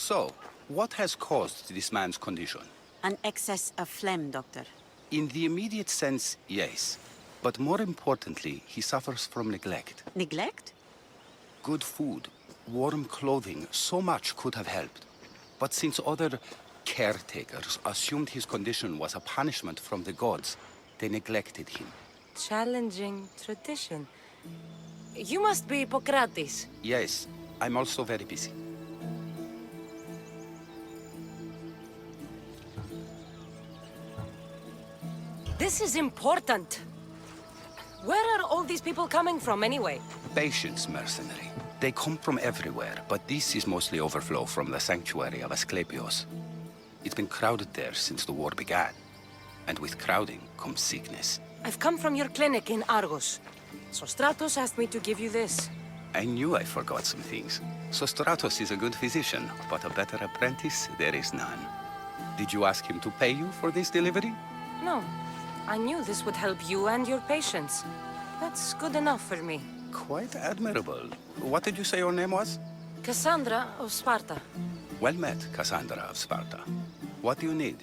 So, what has caused this man's condition? An excess of phlegm, Doctor. In the immediate sense, yes. But more importantly, he suffers from neglect. Neglect? Good food, warm clothing, so much could have helped. But since other caretakers assumed his condition was a punishment from the gods, they neglected him. Challenging tradition. You must be Hippocrates. Yes, I'm also very busy. This is important. Where are all these people coming from, anyway? Patience, mercenary. They come from everywhere, but this is mostly overflow from the sanctuary of Asclepios. It's been crowded there since the war began. And with crowding comes sickness. I've come from your clinic in Argos. Sostratos asked me to give you this. I knew I forgot some things. Sostratos is a good physician, but a better apprentice there is none. Did you ask him to pay you for this delivery? No. I knew this would help you and your patients. That's good enough for me. Quite admirable. What did you say your name was? Kassandra of Sparta. Well met, Kassandra of Sparta. What do you need?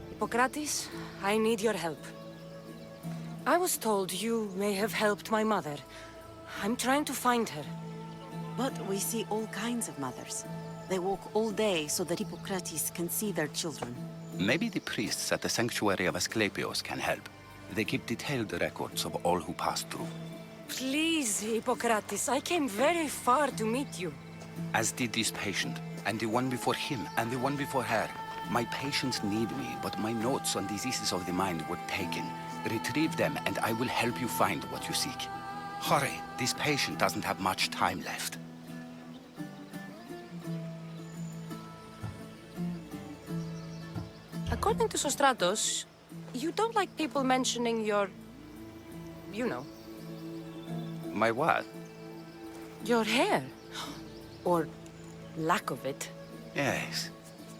Hippocrates, I need your help. I was told you may have helped my mother. I'm trying to find her. But we see all kinds of mothers. They walk all day so that Hippocrates can see their children. Maybe the priests at the sanctuary of Asclepios can help. They keep detailed records of all who pass through. Please, Hippocrates, I came very far to meet you. As did this patient, and the one before him, and the one before her. My patients need me, but my notes on diseases of the mind were taken. Retrieve them, and I will help you find what you seek. Hurry, this patient doesn't have much time left. According to Sostratos, you don't like people mentioning your... you know. My what? Your hair. Or lack of it. Yes,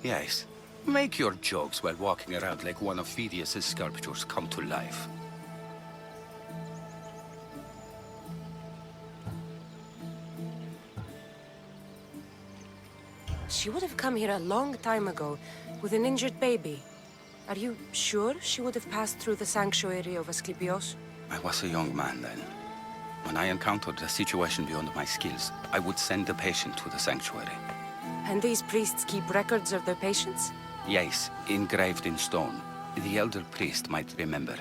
yes. Make your jokes while walking around like one of Phidias' sculptures come to life. She would have come here a long time ago, with an injured baby. Are you sure she would have passed through the sanctuary of Asclepios? I was a young man then. When I encountered a situation beyond my skills, I would send the patient to the sanctuary. And these priests keep records of their patients? Yes, engraved in stone. The elder priest might remember.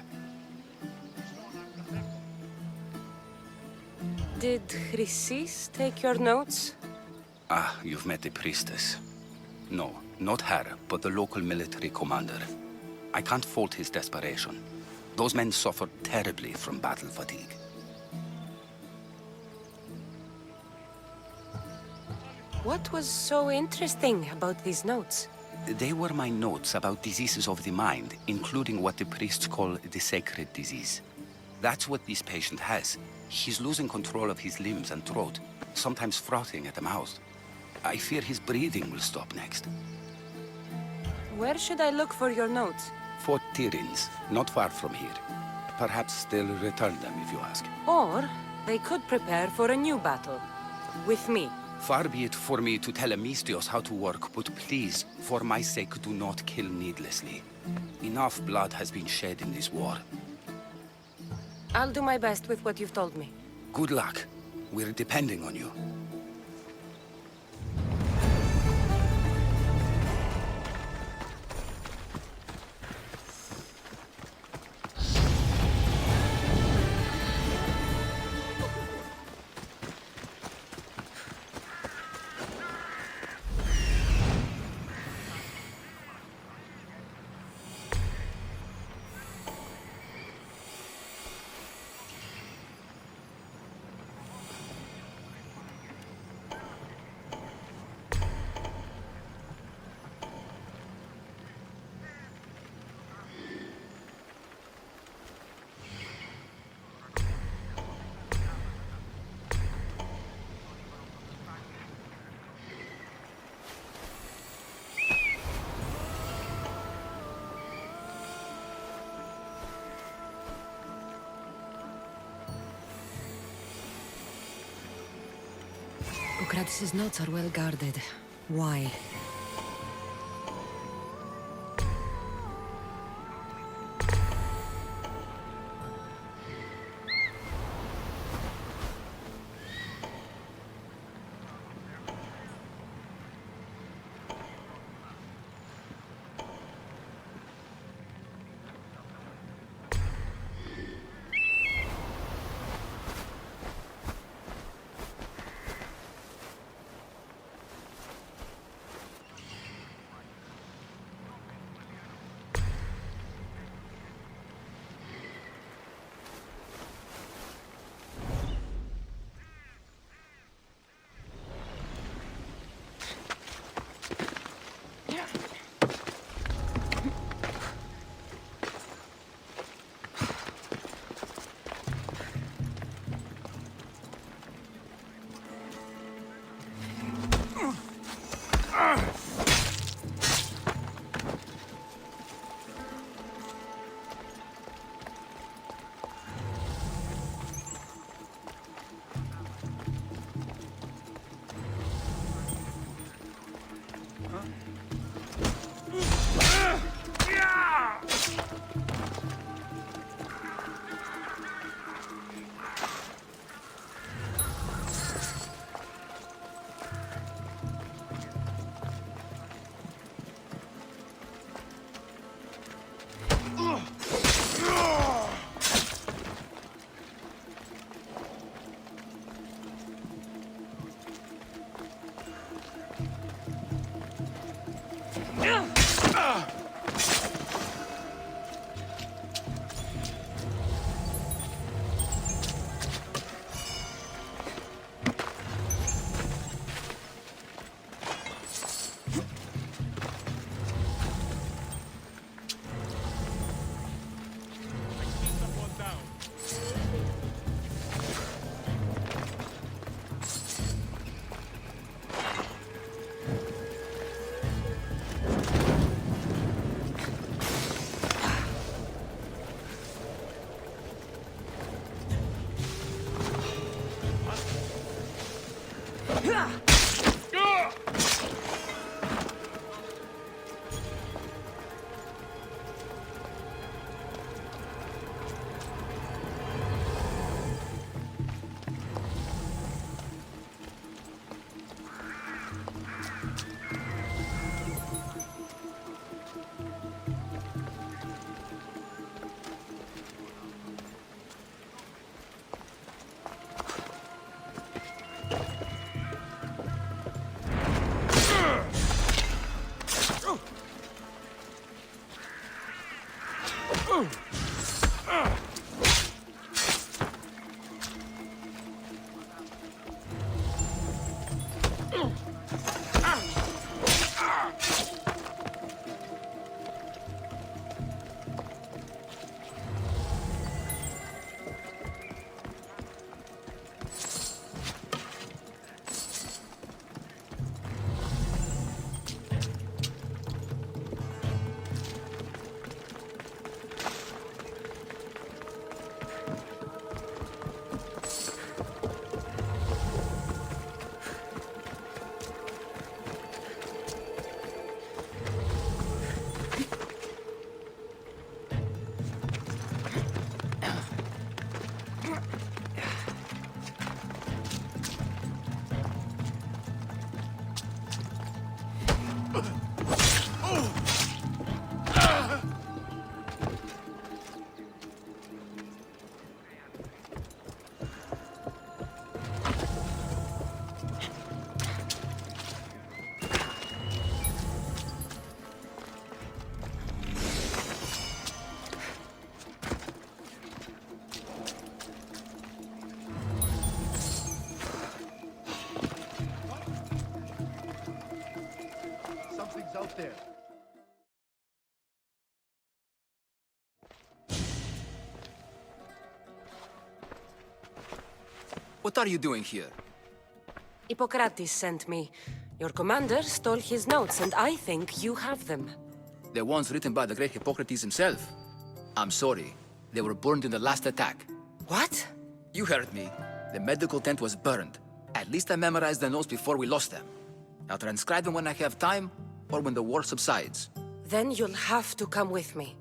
Did Chrysis take your notes? Ah, you've met the priestess. No, not her, but the local military commander. I can't fault his desperation. Those men suffered terribly from battle fatigue. What was so interesting about these notes? They were my notes about diseases of the mind, including what the priests call the sacred disease. That's what this patient has. He's losing control of his limbs and throat, sometimes frothing at the mouth. I fear his breathing will stop next. Where should I look for your notes? Fort Tirins, not far from here. Perhaps they'll return them if you ask. Or they could prepare for a new battle. With me. Far be it for me to tell Amistios how to work, but please, for my sake, do not kill needlessly. Enough blood has been shed in this war. I'll do my best with what you've told me. Good luck. We're depending on you. Hippocrates' notes are well guarded. Why? Out there. What are you doing here? Hippocrates sent me. Your commander stole his notes, and I think you have them. The ones written by the great Hippocrates himself? I'm sorry. They were burned in the last attack. What? You heard me. The medical tent was burned. At least I memorized the notes before we lost them. I'll transcribe them when I have time, or when the war subsides. Then you'll have to come with me.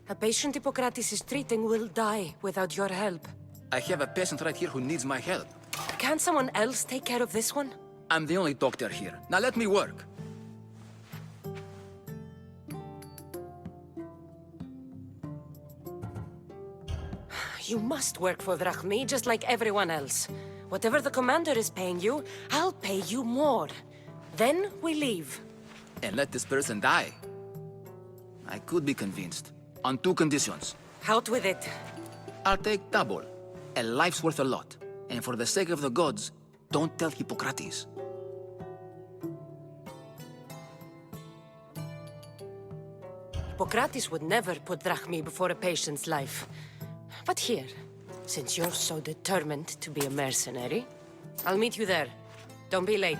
A patient Hippocrates is treating will die without your help. I have a patient right here who needs my help. Can't someone else take care of this one? I'm the only doctor here. Now let me work. You must work for Drachmi just like everyone else. Whatever the commander is paying you, I'll pay you more. Then we leave. And let this person die. I could be convinced. On two conditions. Out with it. I'll take double. A life's worth a lot. And for the sake of the gods, don't tell Hippocrates. Hippocrates would never put Drachmi before a patient's life. But here, since you're so determined to be a mercenary, I'll meet you there. Don't be late.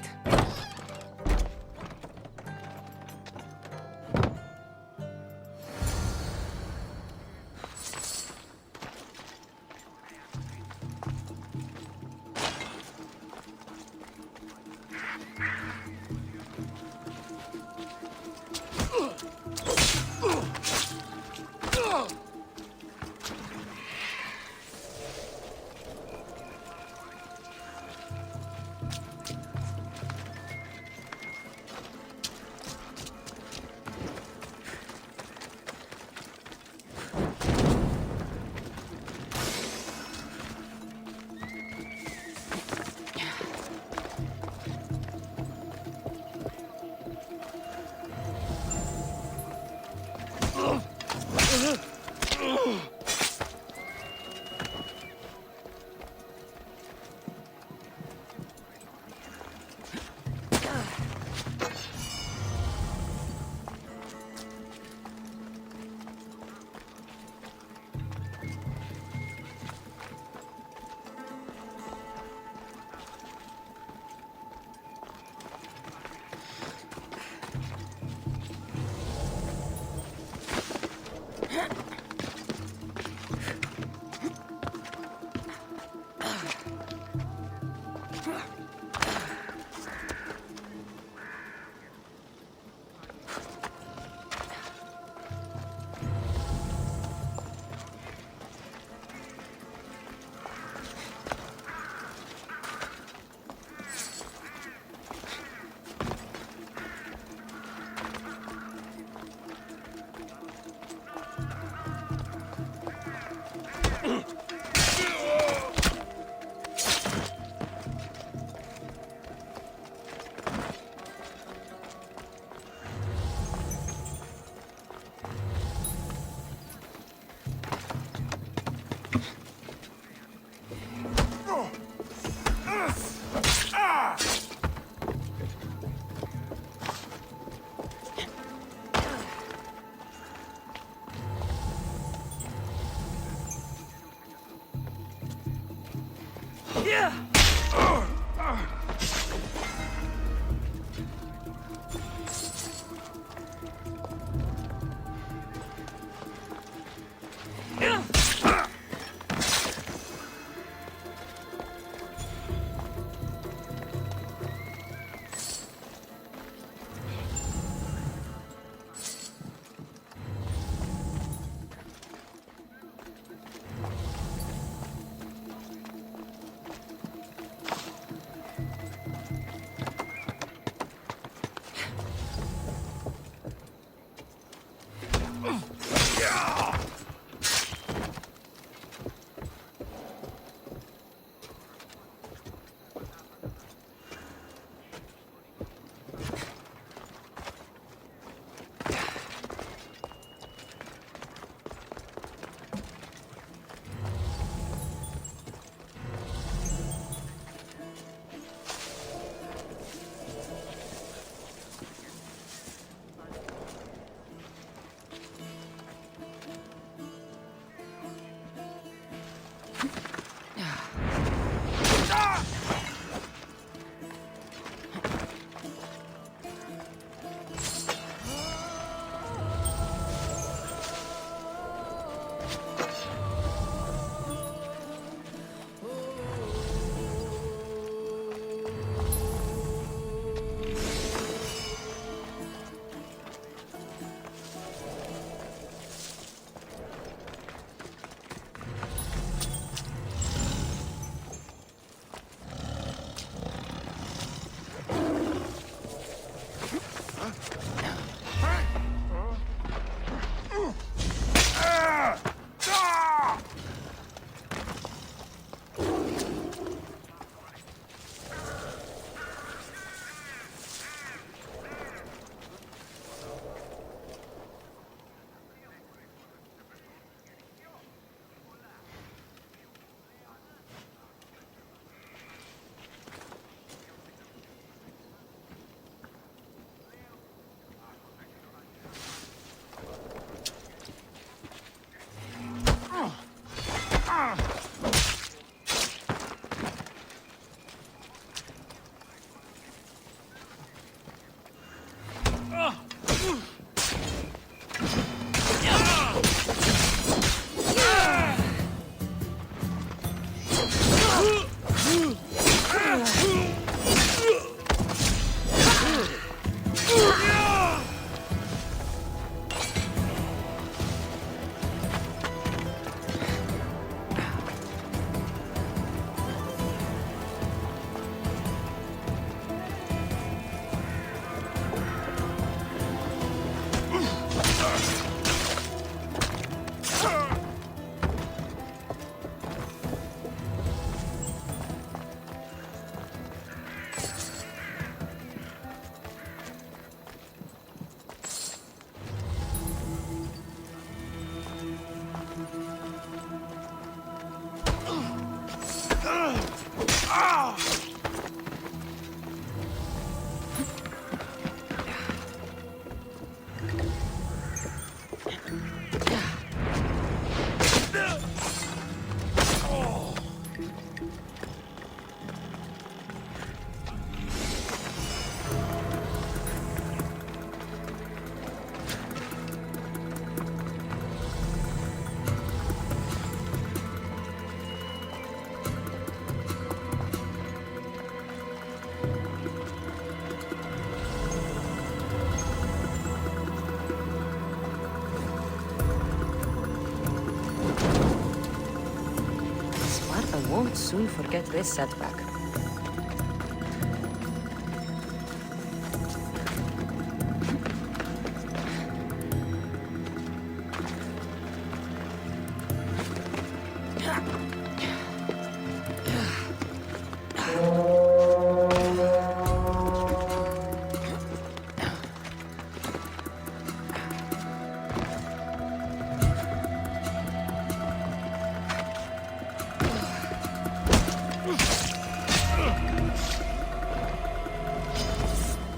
won't soon forget this setback.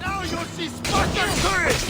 Now you'll see Spartan courage!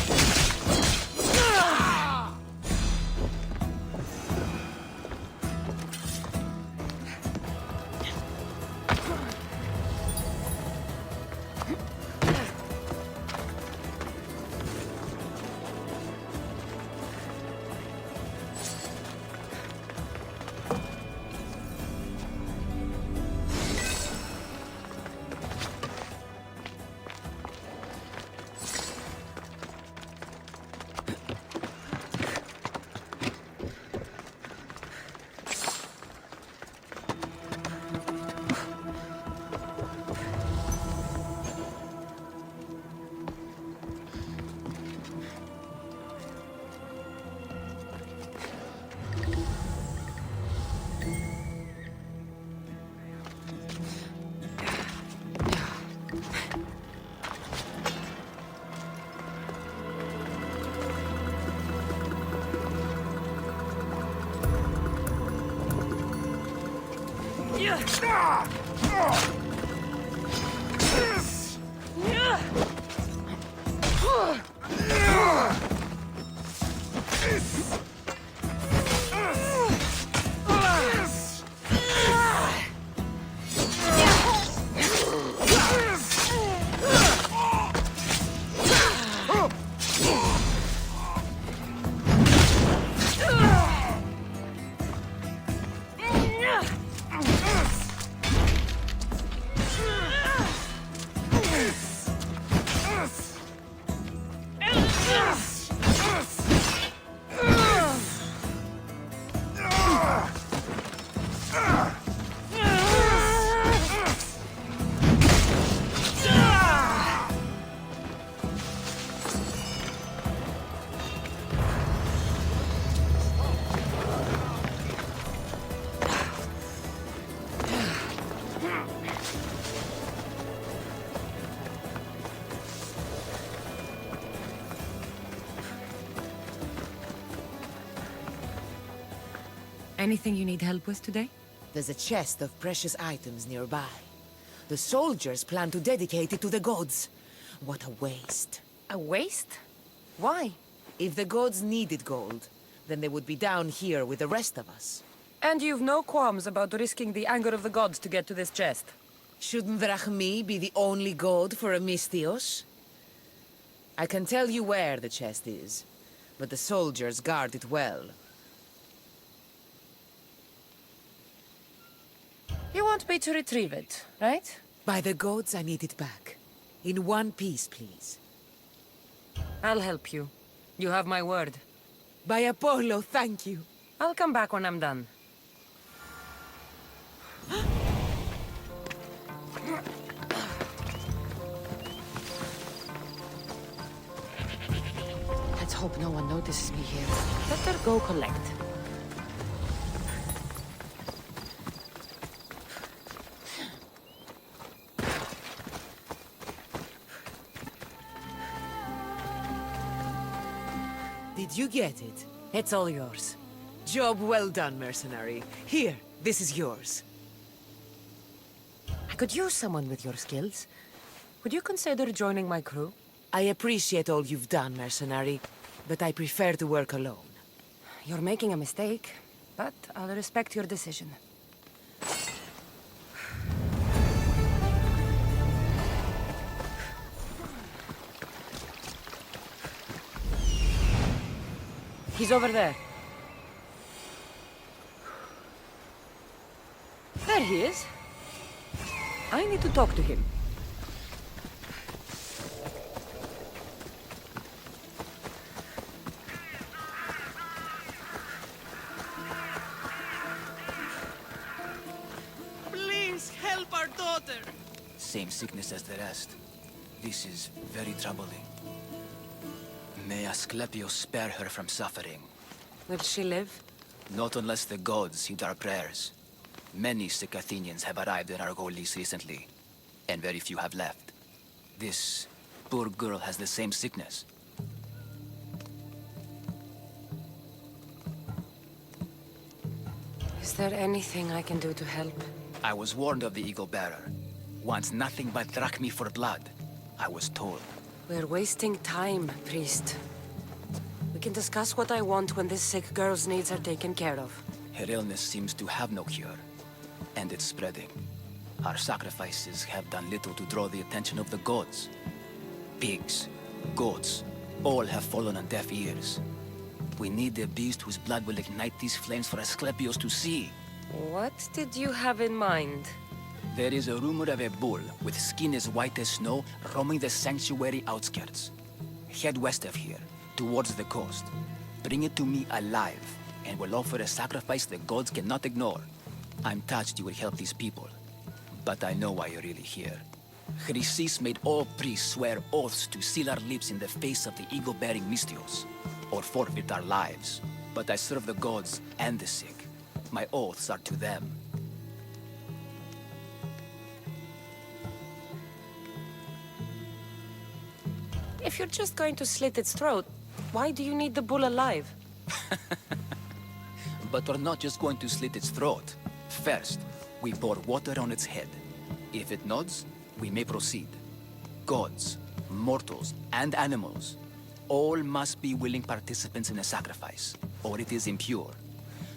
Anything you need help with today? There's a chest of precious items nearby. The soldiers plan to dedicate it to the gods. What a waste. A waste? Why? If the gods needed gold, then they would be down here with the rest of us. And you've no qualms about risking the anger of the gods to get to this chest? Shouldn't Drachmi be the only god for a Mystios? I can tell you where the chest is, but the soldiers guard it well. You want me to retrieve it, right? By the gods, I need it back. In one piece, please. I'll help you. You have my word. By Apollo, thank you. I'll come back when I'm done. Let's hope no one notices me here. Better go collect. Did you get it? It's all yours. Job well done, mercenary. Here, this is yours. I could use someone with your skills. Would you consider joining my crew? I appreciate all you've done, mercenary, but I prefer to work alone. You're making a mistake, but I'll respect your decision. He's over there. There he is. I need to talk to him. same sickness as the rest. This is very troubling. May Asclepius spare her from suffering. Will she live? Not unless the gods heed our prayers. Many sick Athenians have arrived in Argolis recently, and very few have left. This poor girl has the same sickness. Is there anything I can do to help? I was warned of the Eagle Bearer. Wants nothing but drachmi for blood, I was told. We're wasting time, priest. We can discuss what I want when this sick girl's needs are taken care of. Her illness seems to have no cure, and it's spreading. Our sacrifices have done little to draw the attention of the gods. Pigs, goats, all have fallen on deaf ears. We need a beast whose blood will ignite these flames for Asclepius to see. What did you have in mind? There is a rumor of a bull with skin as white as snow roaming the sanctuary outskirts. Head west of here, towards the coast. Bring it to me alive, and we'll offer a sacrifice the gods cannot ignore. I'm touched you will help these people, but I know why you're really here. Chrysis made all priests swear oaths to seal our lips in the face of the eagle-bearing Mystios, or forfeit our lives. But I serve the gods and the sick. My oaths are to them. If you're just going to slit its throat, why do you need the bull alive? But we're not just going to slit its throat. First, we pour water on its head. If it nods, we may proceed. Gods, mortals, and animals, all must be willing participants in a sacrifice, or it is impure.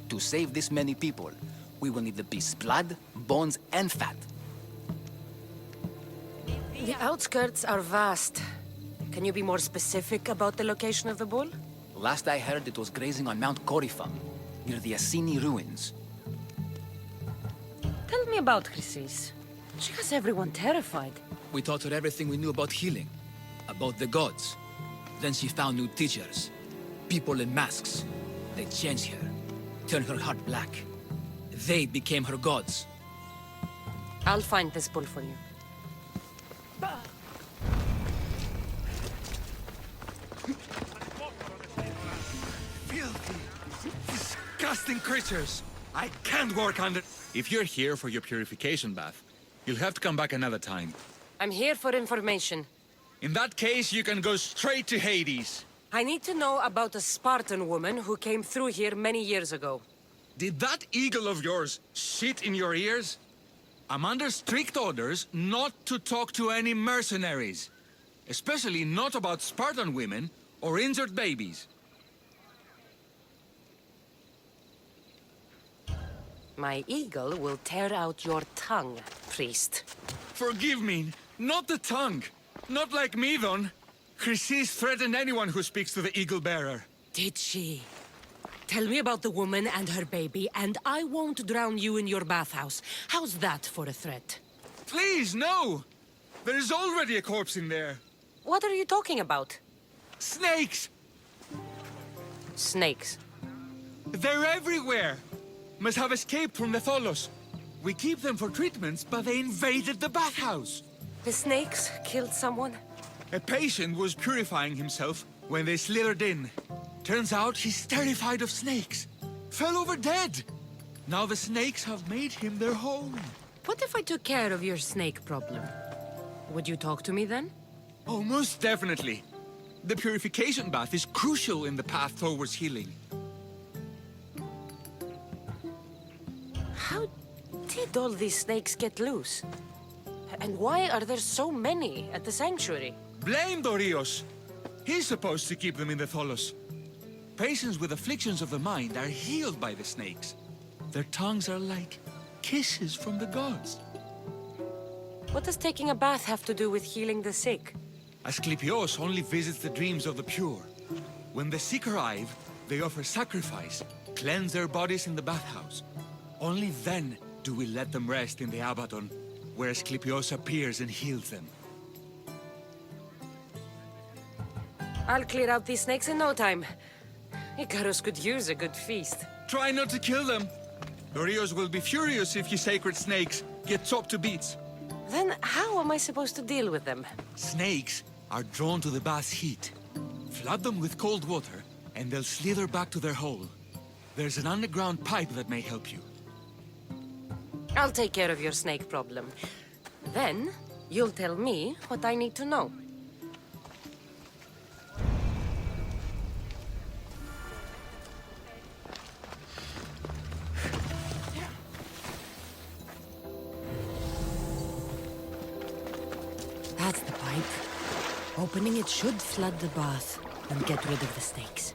To save this many people, we will need the beast's blood, bones, and fat. The outskirts are vast. Can you be more specific about the location of the bull? Last I heard, it was grazing on Mount Coryphon, near the Assini ruins. Tell me about Chrysis. She has everyone terrified. We taught her everything we knew about healing, about the gods. Then she found new teachers, people in masks. They changed her, turned her heart black. They became her gods. I'll find this bull for you. Filthy, disgusting creatures! I can't work under... If you're here for your purification bath, you'll have to come back another time. I'm here for information. In that case, you can go straight to Hades. I need to know about a Spartan woman who came through here many years ago. Did that eagle of yours shit in your ears? I'm under strict orders not to talk to any mercenaries. Especially not about Spartan women or injured babies. My eagle will tear out your tongue, priest. Forgive me, not the tongue. Not like me, Don. Chrysis threatened anyone who speaks to the Eagle Bearer. Did she? Tell me about the woman and her baby, and I won't drown you in your bathhouse. How's that for a threat? Please, no! There's already a corpse in there. What are you talking about? Snakes! Snakes. They're everywhere! Must have escaped from the Tholos. We keep them for treatments, but they invaded the bathhouse. The snakes killed someone? A patient was purifying himself when they slithered in. Turns out he's terrified of snakes. Fell over dead. Now the snakes have made him their home. What if I took care of your snake problem? Would you talk to me then? Oh, most definitely. The purification bath is crucial in the path towards healing. How did all these snakes get loose? And why are there so many at the sanctuary? Blame Dorios. He's supposed to keep them in the Tholos. Patients with afflictions of the mind are healed by the snakes. Their tongues are like kisses from the gods. What does taking a bath have to do with healing the sick? Asclepios only visits the dreams of the pure. When the sick arrive, they offer sacrifice, cleanse their bodies in the bathhouse. Only then do we let them rest in the Abaddon, where Asclepios appears and heals them. I'll clear out these snakes in no time. Icarus could use a good feast. Try not to kill them. Dorios will be furious if you sacred snakes get chopped to bits. Then how am I supposed to deal with them? Snakes are drawn to the bath's heat. Flood them with cold water, and they'll slither back to their hole. There's an underground pipe that may help you. I'll take care of your snake problem. Then, you'll tell me what I need to know. That's the pipe. Opening it should flood the bath and get rid of the snakes.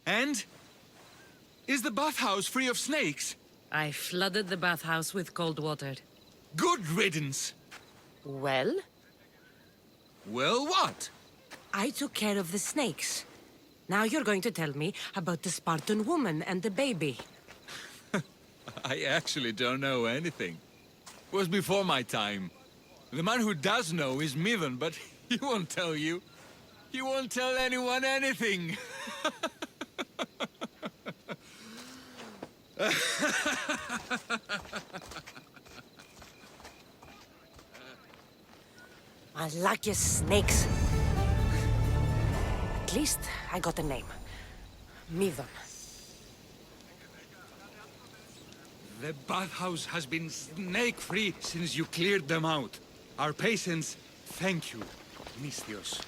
And? Is the bathhouse free of snakes? I flooded the bathhouse with cold water. Good riddance! Well, Well, what? I took care of the snakes. Now you're going to tell me about the Spartan woman and the baby. I actually don't know anything. It was before my time. The man who does know is Midden, but he won't tell you. He won't tell anyone anything. Luckiest snakes. At least I got a name. Midden. The bathhouse has been snake-free since you cleared them out. Our patients thank you, Misthios.